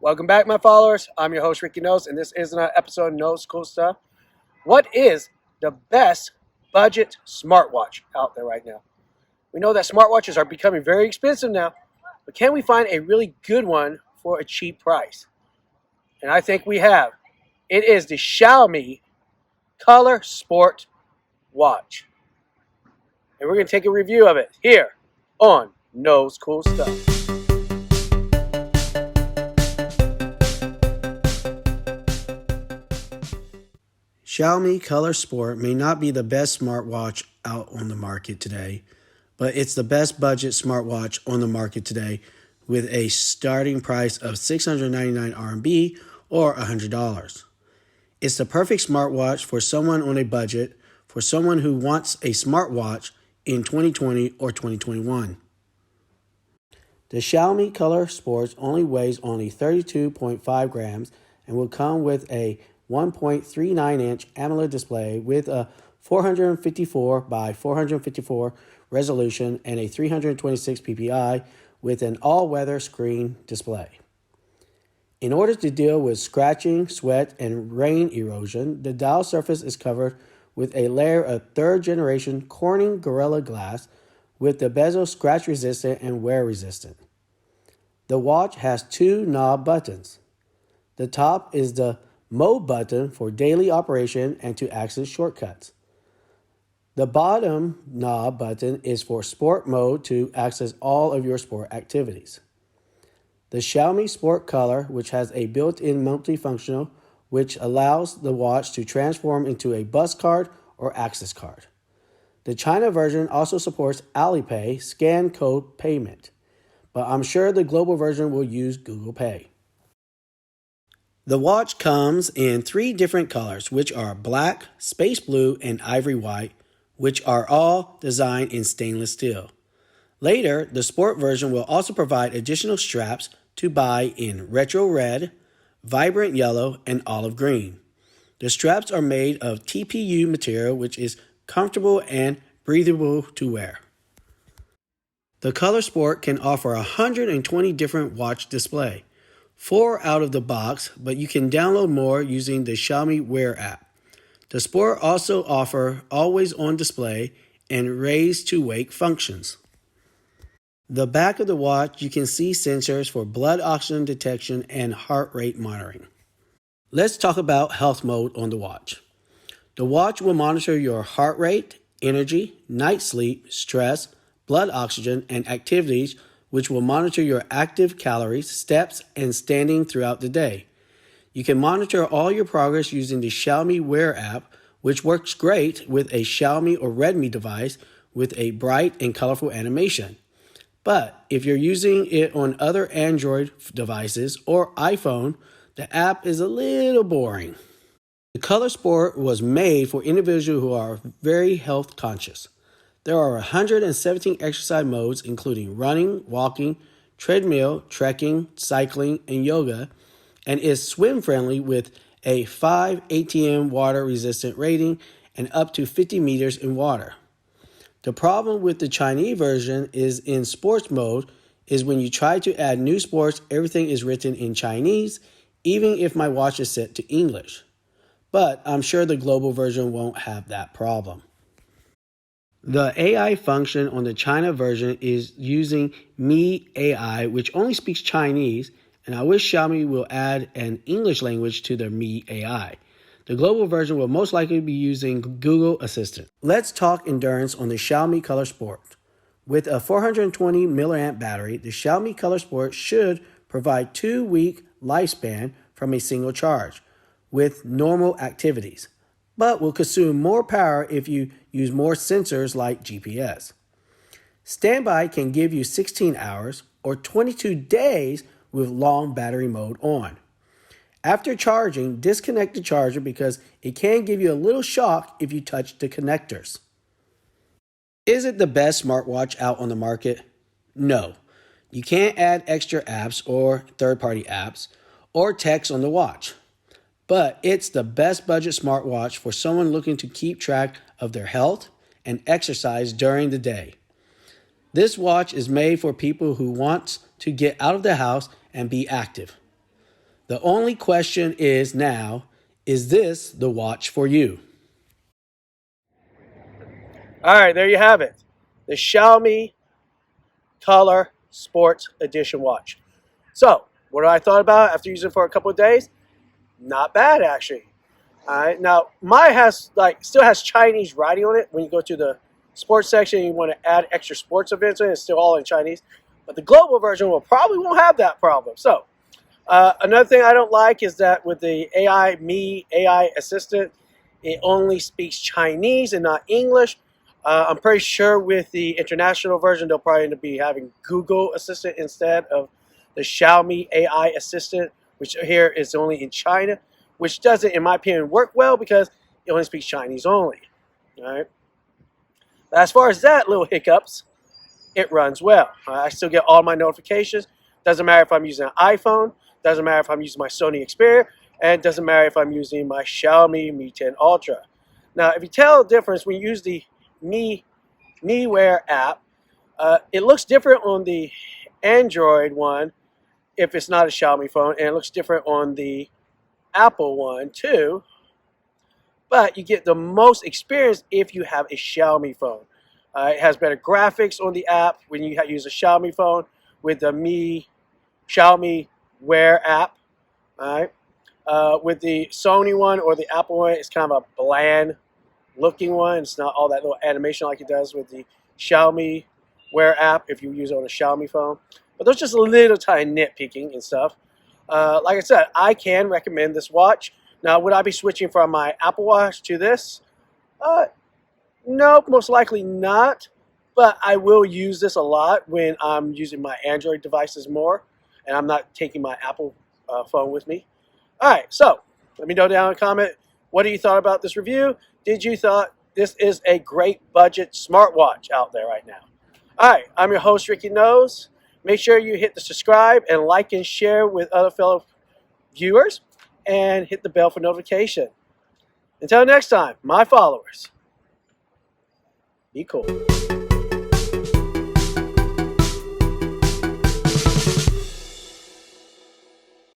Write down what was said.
Welcome back, my followers. I'm your host, Ricky Knoles, and this is another episode of Knoles Cool Stuff. What is the best budget smartwatch out there right now? We know that smartwatches are becoming very expensive now, but can we find a really good one for a cheap price? And I think we have. It is the Xiaomi Color Sport watch. And we're going to take a review of it here on Knoles Cool Stuff. Xiaomi Color Sport may not be the best smartwatch out on the market today, but it's the best budget smartwatch on the market today with a starting price of 699 RMB or $100. It's the perfect smartwatch for someone on a budget, for someone who wants a smartwatch in 2020 or 2021. The Xiaomi Color Sport only weighs only 32.5 grams and will come with a 1.39-inch AMOLED display with a 454 by 454 resolution and a 326 ppi with an all-weather screen display. In order to deal with scratching, sweat, and rain erosion, the dial surface is covered with a layer of third-generation Corning Gorilla Glass with the bezel scratch-resistant and wear-resistant. The watch has two knob buttons. The top is the Mode button for daily operation and to access shortcuts. The bottom knob button is for Sport Mode to access all of your sport activities. The Xiaomi Sport Color, which has a built-in multifunctional, which allows the watch to transform into a bus card or access card. The China version also supports Alipay scan code payment, but I'm sure the global version will use Google Pay. The watch comes in three different colors, which are black, space blue, and ivory white, which are all designed in stainless steel. Later, the sport version will also provide additional straps to buy in retro red, vibrant yellow, and olive green. The straps are made of TPU material, which is comfortable and breathable to wear. The Color Sport can offer 120 different watch display. 4 out of the box, but you can download more using the Xiaomi Wear App. The Sport also offers always on display and raise to wake functions. The back of the watch, you can see sensors for blood oxygen detection and heart rate monitoring. Let's talk about health mode on the watch. The watch will monitor your heart rate, energy, night sleep, stress, blood oxygen, and activities, which will monitor your active calories, steps, and standing throughout the day. You can monitor all your progress using the Xiaomi Wear App, which works great with a Xiaomi or Redmi device with a bright and colorful animation. But if you're using it on other Android devices or iPhone, the app is a little boring. The Color Sport was made for individuals who are very health conscious. There are 117 exercise modes, including running, walking, treadmill, trekking, cycling, and yoga, and is swim-friendly with a 5 ATM water-resistant rating and up to 50 meters in water. The problem with the Chinese version is in sports mode is when you try to add new sports, everything is written in Chinese, even if my watch is set to English. But I'm sure the global version won't have that problem. The AI function on the China version is using Mi AI, which only speaks Chinese, and I wish Xiaomi will add an English language to their Mi AI. The global version will most likely be using Google Assistant. Let's talk endurance on the Xiaomi Color Sport. With a 420 mAh battery, the Xiaomi Color Sport should provide 2-week lifespan from a single charge with normal activities, but will consume more power if you use more sensors like GPS. Standby can give you 16 hours or 22 days with long battery mode on. After charging, disconnect the charger because it can give you a little shock if you touch the connectors. Is it the best smartwatch out on the market? No. You can't add extra apps or third-party apps or text on the watch. But it's the best budget smartwatch for someone looking to keep track of their health and exercise during the day. This watch is made for people who want to get out of the house and be active. The only question is now, is this the watch for you? All right, there you have it. The Xiaomi Color Sport Edition watch. So, what I thought about after using it for a couple of days? Not bad, actually. All right, now mine has still has Chinese writing on it. When you go to the sports section, you want to add extra sports events in. It's still all in Chinese, but the global version won't have that problem. So, another thing I don't like is that with the AI assistant, it only speaks Chinese and not English. I'm pretty sure with the international version, they'll probably end up having Google Assistant instead of the Xiaomi AI Assistant, which here is only in China, which doesn't, in my opinion, work well because it only speaks Chinese only. All right. But as far as that little hiccups, it runs well. I still get all my notifications. Doesn't matter if I'm using an iPhone. Doesn't matter if I'm using my Sony Xperia. And it doesn't matter if I'm using my Xiaomi Mi 10 Ultra. Now, if you tell the difference when you use the Mi Wear app, it looks different on the Android one if it's not a Xiaomi phone, and it looks different on the Apple one too. But you get the most experience if you have a Xiaomi phone. It has better graphics on the app when you use a Xiaomi phone with the Xiaomi Wear app. All right. With the Sony one or the Apple one, it's kind of a bland looking one. It's not all that little animation like it does with the Xiaomi Wear app if you use it on a Xiaomi phone. But there's just a little tiny nitpicking and stuff. Like I said, I can recommend this watch. Now, would I be switching from my Apple Watch to this? No, most likely not. But I will use this a lot when I'm using my Android devices more and I'm not taking my Apple phone with me. All right, so let me know down in the comment, what do you thought about this review? Did you thought this is a great budget smartwatch out there right now? All right, I'm your host, Ricky Knoles. Make sure you hit the subscribe and like and share with other fellow viewers and hit the bell for notification. Until next time, my followers, be cool.